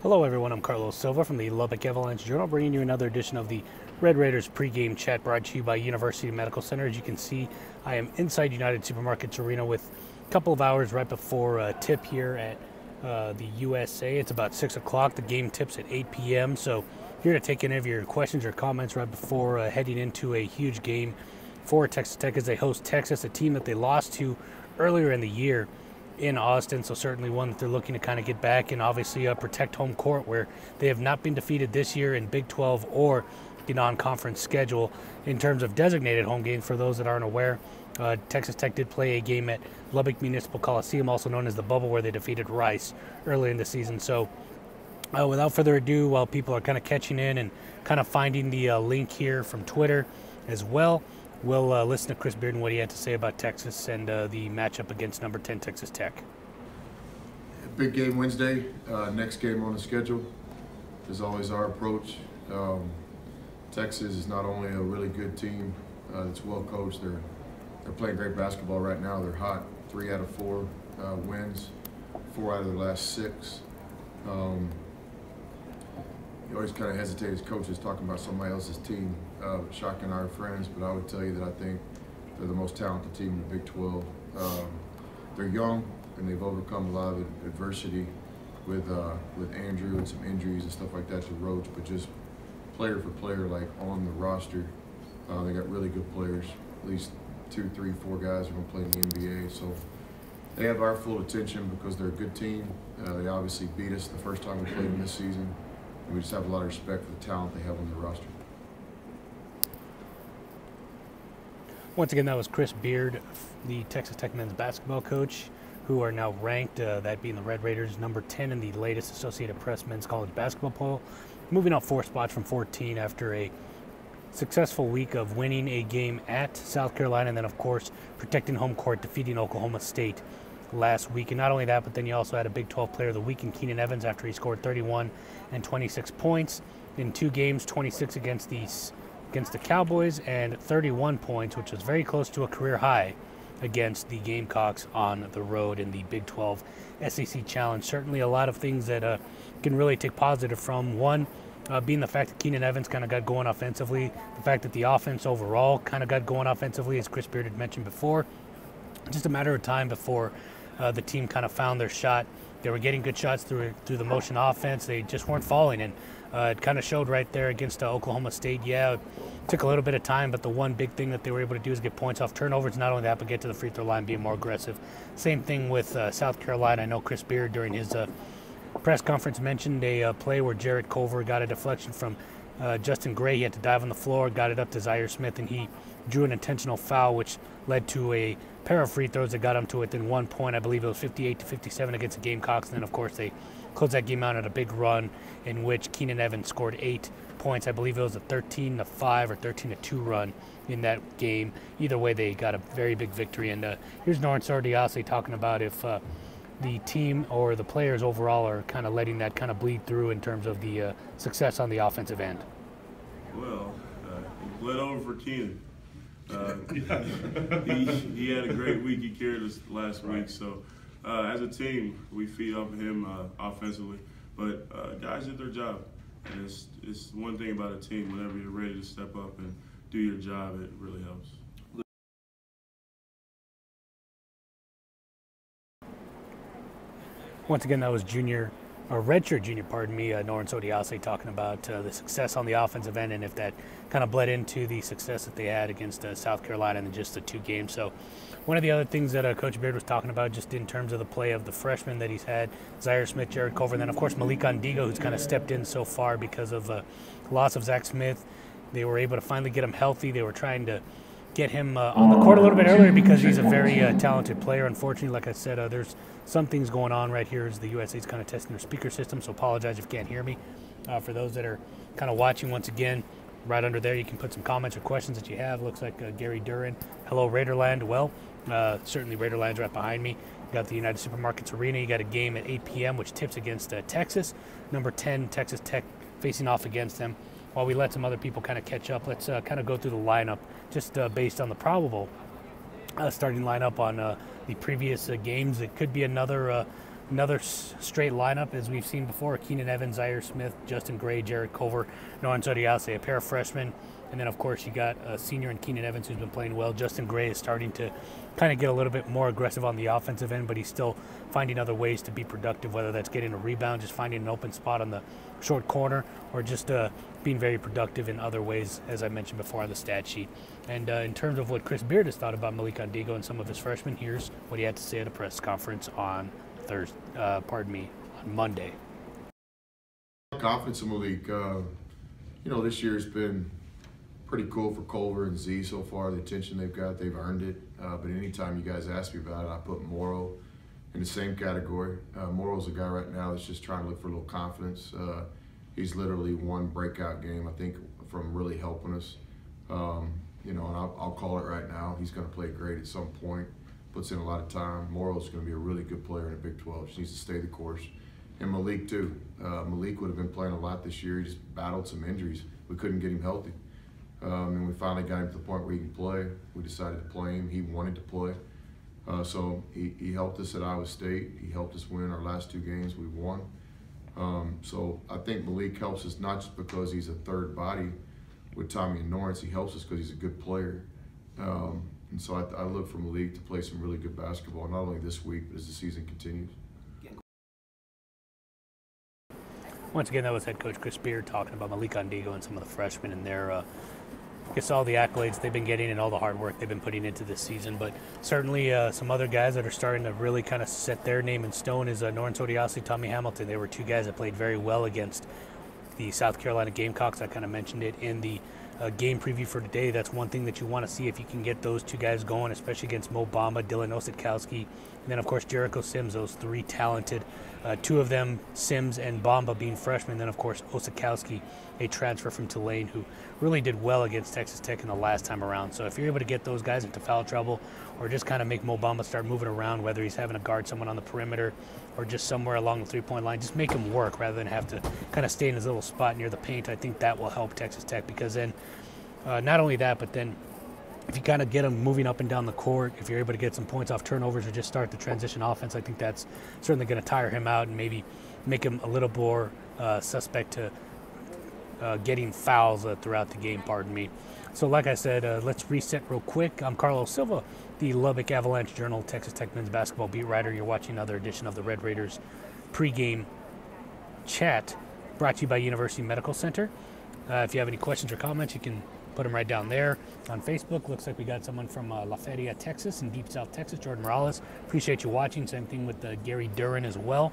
Hello everyone, I'm Carlos Silva from the Lubbock Avalanche-Journal, bringing you another edition of the Red Raiders pregame chat brought to you by University Medical Center. As you can see, I am inside United Supermarkets Arena with a couple of hours right before tip here at the USA. It's about 6 o'clock. The game tips at 8 p.m. So here to take any of your questions or comments right before heading into a huge game for Texas Tech as they host Texas, a team that they lost to earlier in the year in Austin, so certainly one that they're looking to kind of get back and obviously protect home court, where they have not been defeated this year in Big 12 or the non-conference schedule. In terms of designated home games, for those that aren't aware, Texas Tech did play a game at Lubbock Municipal Coliseum, also known as the Bubble, where they defeated Rice early in the season. So without further ado, while people are kind of catching in and kind of finding the link here from Twitter as well, we'll listen to Chris Beard and what he had to say about Texas and the matchup against number 10 Texas Tech. Big game Wednesday, next game on the schedule is always our approach. Texas is not only a really good team that's well coached, they're playing great basketball right now. They're hot, 3 out of 4 wins, 4 out of their last 6. You always kind of hesitate as coaches talking about somebody else's team, shocking our friends, but I would tell you that I think they're the most talented team in the Big 12. They're young and they've overcome a lot of adversity with Andrew and some injuries and stuff like that to Roach, but just player for player, like on the roster, they got really good players. At least 2, 3, 4 guys are going to play in the NBA, so they have our full attention because they're a good team. They obviously beat us the first time we played them this season. We just have a lot of respect for the talent they have on their roster. Once again, that was Chris Beard, the Texas Tech men's basketball coach, who are now ranked, that being the Red Raiders, number 10 in the latest Associated Press men's college basketball poll, moving up 4 spots from 14 after a successful week of winning a game at South Carolina and then, of course, protecting home court, defeating Oklahoma State last week. And not only that, but then you also had a Big 12 player of the week in Keenan Evans after he scored 31 and 26 points in 2 games, 26 against the Cowboys and 31 points, which was very close to a career high against the Gamecocks on the road in the Big 12 SEC Challenge. Certainly a lot of things that can really take positive from. One, being the fact that Keenan Evans kind of got going offensively, the fact that the offense overall kind of got going offensively, as Chris Beard had mentioned before. Just a matter of time before the team kind of found their shot. They were getting good shots through the motion offense. They just weren't falling, and it kind of showed right there against Oklahoma State. Yeah, it took a little bit of time, but the one big thing that they were able to do is get points off turnovers. Not only that, but get to the free throw line, being more aggressive. Same thing with South Carolina. I know Chris Beard during his press conference mentioned a play where Jarrett Culver got a deflection from Justin Gray. He had to dive on the floor, got it up to Zaire Smith, and he drew an intentional foul, which led to a pair of free throws that got him to within 1 point. I believe it was 58-57 against the Gamecocks. And then, of course, they closed that game out at a big run in which Keenan Evans scored 8 points. I believe it was a 13-5 or 13-2 run in that game. Either way, they got a very big victory. And here's Noren Sordiase talking about if the team or the players overall are kind of letting that kind of bleed through in terms of the success on the offensive end. Well, it bled over for Keenan. He had a great week. He carried us last week. So as a team, we feed off of him offensively. But guys did their job. And it's one thing about a team. Whenever you're ready to step up and do your job, it really helps. Once again, that was redshirt junior, Noren Sordiase talking about the success on the offensive end and if that kind of bled into the success that they had against South Carolina in just the 2 games. So one of the other things that Coach Beard was talking about just in terms of the play of the freshmen that he's had, Zaire Smith, Jarrett Culver, and then, of course, Malik Ondigo, who's kind of stepped in so far because of loss of Zach Smith. They were able to finally get him healthy. They were trying to get him on the court a little bit earlier because he's a very talented player. Unfortunately, like I said, there's some things going on right here as the USA is kind of testing their speaker system, so apologize if you can't hear me. For those that are kind of watching, once again, right under there, you can put some comments or questions that you have. Looks like Gary Duran. Hello, Raiderland. Well, certainly Raiderland's right behind me. You got the United Supermarkets Arena. You got a game at 8 p.m., which tips against Texas. Number 10, Texas Tech, facing off against them. While we let some other people kind of catch up, let's kind of go through the lineup just based on the probable starting lineup on the previous games. It could be another another straight lineup as we've seen before. Keenan Evans, Zaire Smith, Justin Gray, Jared Culver, Nolan Zodiase, a pair of freshmen. And then, of course, you got a senior in Keenan Evans who's been playing well. Justin Gray is starting to kind of get a little bit more aggressive on the offensive end, but he's still finding other ways to be productive, whether that's getting a rebound, just finding an open spot on the short corner, or just being very productive in other ways, as I mentioned before on the stat sheet. And in terms of what Chris Beard has thought about Malik Ondigo and some of his freshmen, here's what he had to say at a press conference on on Monday. Confidence in Malik. This year's been pretty cool for Culver and Z so far. The attention they've got, they've earned it. But anytime you guys ask me about it, I put Morrow in the same category. Morrow's a guy right now that's just trying to look for a little confidence. He's literally one breakout game, I think, from really helping us. And I'll call it right now. He's going to play great at some point. Puts in a lot of time. Morrow's going to be a really good player in the Big 12. Just needs to stay the course. And Malik too. Malik would have been playing a lot this year. He just battled some injuries. We couldn't get him healthy. And we finally got him to the point where he can play. We decided to play him. He wanted to play. So he helped us at Iowa State. He helped us win our last 2 games we won. So I think Malik helps us not just because he's a third body with Tommy and Norris. He helps us because he's a good player. And so I look for Malik to play some really good basketball, not only this week, but as the season continues. Once again, that was head coach Chris Beard talking about Malik Ondigo and some of the freshmen and their I guess all the accolades they've been getting and all the hard work they've been putting into this season. But certainly some other guys that are starting to really kind of set their name in stone is Nolan Zodiase, Tommy Hamilton. They were 2 guys that played very well against the South Carolina Gamecocks. I kind of mentioned it in the game preview for today. That's one thing that you want to see if you can get those 2 guys going, especially against Mo Bamba, Dylan Osetkowski, and then, of course, Jericho Sims, those 3 talented, 2 of them, Sims and Bamba, being freshmen. Then, of course, Osetkowski, a transfer from Tulane, who really did well against Texas Tech in the last time around. So if you're able to get those guys into foul trouble or just kind of make Mo Bamba start moving around, whether he's having to guard someone on the perimeter or just somewhere along the three-point line, just make him work rather than have to kind of stay in his little spot near the paint. I think that will help Texas Tech, because then not only that, but then if you kind of get them moving up and down the court, if you're able to get some points off turnovers or just start the transition offense, I think that's certainly going to tire him out and maybe make him a little more suspect to getting fouls throughout the game, pardon me. So like I said, let's reset real quick. I'm Carlos Silva, the Lubbock Avalanche-Journal Texas Tech men's basketball beat writer. You're watching another edition of the Red Raiders pregame chat, brought to you by University Medical Center. If you have any questions or comments, you can put them right down there on Facebook. Looks like we got someone from La Feria, Texas, in Deep South Texas, Jordan Morales. Appreciate you watching. Same thing with Gary Duran as well.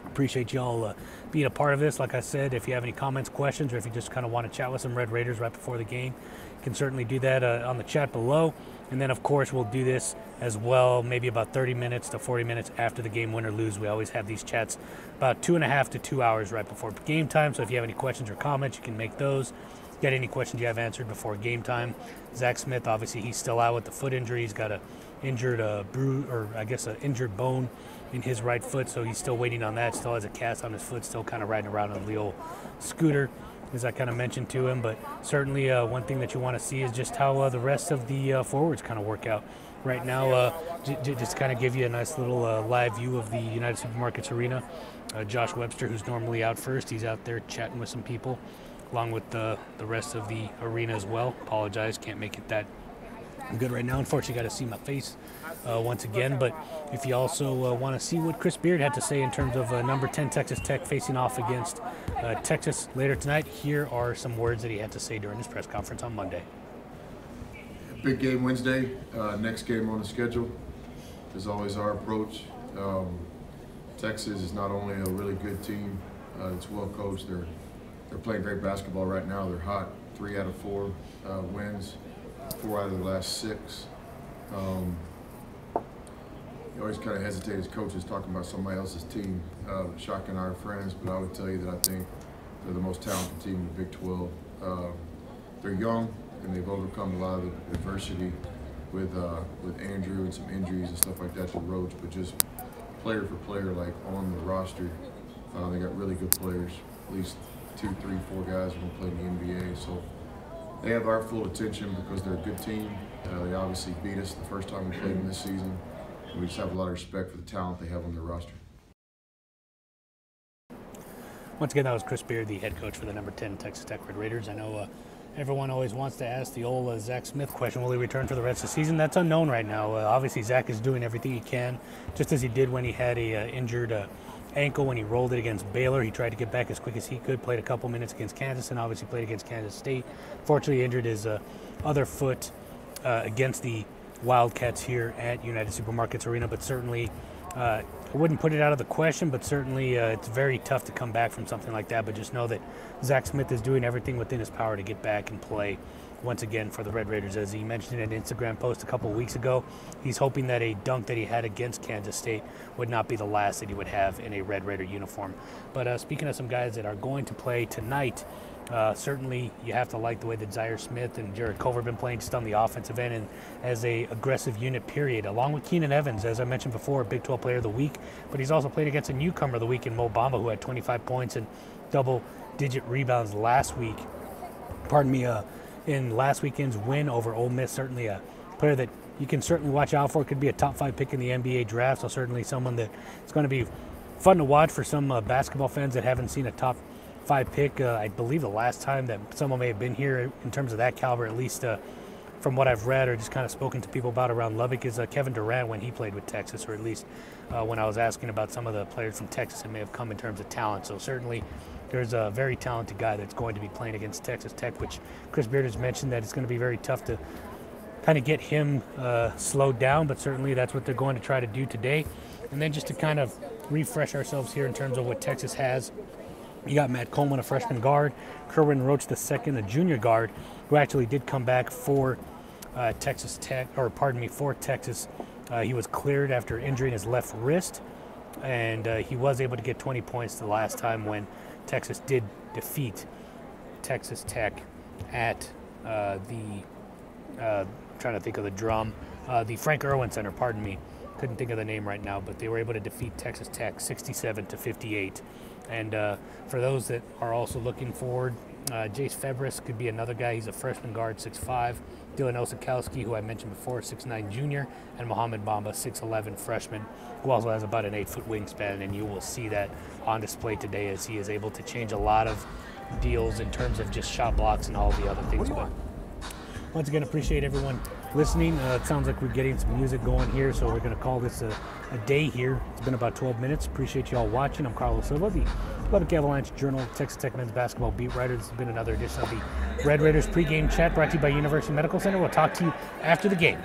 Appreciate y'all being a part of this. Like I said, if you have any comments, questions, or if you just kind of want to chat with some Red Raiders right before the game, you can certainly do that on the chat below. And then, of course, we'll do this as well, maybe about 30 minutes to 40 minutes after the game, win or lose. We always have these chats about 2.5 to 2 hours right before game time. So if you have any questions or comments, you can make those. Get any questions you have answered before game time. Zach Smith, obviously, he's still out with the foot injury. He's got an injured an injured bone in his right foot, so he's still waiting on that. Still has a cast on his foot, still kind of riding around on the old scooter, as I kind of mentioned to him. But certainly one thing that you want to see is just how the rest of the forwards kind of work out. Right now, just kind of give you a nice little live view of the United Supermarkets Arena. Josh Webster, who's normally out first, he's out there chatting with some people, along with the rest of the arena as well. Apologize, can't make it that good right now. Unfortunately, got to see my face once again. But if you also want to see what Chris Beard had to say in terms of number 10 Texas Tech facing off against Texas later tonight, here are some words that he had to say during his press conference on Monday. Big game Wednesday. Next game on the schedule is always our approach. Texas is not only a really good team, it's well coached. They're playing great basketball right now. They're hot. 3 out of 4 wins, 4 out of the last 6. You always kind of hesitate as coaches talking about somebody else's team, shocking our friends, but I would tell you that I think they're the most talented team in the Big 12. They're young, and they've overcome a lot of the adversity with Andrew and some injuries and stuff like that to Roach, but just player for player, like on the roster, they got really good players, at least 2, 3, 4 guys who will play in the NBA. So they have our full attention because they're a good team. They obviously beat us the first time we played them this season. We just have a lot of respect for the talent they have on their roster. Once again, that was Chris Beard, the head coach for the number 10 Texas Tech Red Raiders. I know everyone always wants to ask the old Zach Smith question, will he return for the rest of the season? That's unknown right now. Obviously, Zach is doing everything he can, just as he did when he had a injured ankle when he rolled it against Baylor. He tried to get back as quick as he could, played a couple minutes against Kansas, and obviously played against Kansas State. Fortunately, he injured his other foot against the Wildcats here at United Supermarkets Arena, but certainly I wouldn't put it out of the question, but certainly it's very tough to come back from something like that. But just know that Zach Smith is doing everything within his power to get back and play once again for the Red Raiders. As he mentioned in an Instagram post a couple of weeks ago, he's hoping that a dunk that he had against Kansas State would not be the last that he would have in a Red Raider uniform. But speaking of some guys that are going to play tonight, certainly you have to like the way that Zaire Smith and Jared Culver have been playing just on the offensive end and as a aggressive unit, period, along with Keenan Evans, as I mentioned before, Big 12 Player of the Week, but he's also played against a newcomer of the week in Mo Bamba, who had 25 points and double-digit rebounds last week. In last weekend's win over Ole Miss. Certainly a player that you can certainly watch out for. Could be a top 5 pick in the NBA draft, so certainly someone that it's going to be fun to watch for some basketball fans that haven't seen a top 5 pick. I believe the last time that someone may have been here in terms of that caliber, at least from what I've read or just kind of spoken to people about around Lubbock, is Kevin Durant when he played with Texas, or at least when I was asking about some of the players from Texas that may have come in terms of talent. So certainly there's a very talented guy that's going to be playing against Texas Tech, which Chris Beard has mentioned that it's going to be very tough to kind of get him slowed down, but certainly that's what they're going to try to do today. And then just to kind of refresh ourselves here in terms of what Texas has, you got Matt Coleman, a freshman guard, Kerwin Roach II, a junior guard, who actually did come back for Texas. He was cleared after injuring his left wrist, and he was able to get 20 points the last time when Texas did defeat Texas Tech at the Frank Irwin Center, couldn't think of the name right now, but they were able to defeat Texas Tech 67-58. And for those that are also looking forward, Jace Febris could be another guy. He's a freshman guard, 6'5". Dylan Osikowski, who I mentioned before, 6'9" junior, and Mohamed Bamba, 6'11", freshman, who also has about an 8-foot wingspan, and you will see that on display today as he is able to change a lot of deals in terms of just shot blocks and all the other things. But once again, appreciate everyone listening. It sounds like we're getting some music going here, so we're going to call this a day here. It's been about 12 minutes. Appreciate you all watching. I'm Carlos Silva, the Lubbock Avalanche-Journal Texas Tech men's basketball beat writer. This has been another edition of the Red Raiders pregame chat brought to you by University Medical Center. We'll talk to you after the game.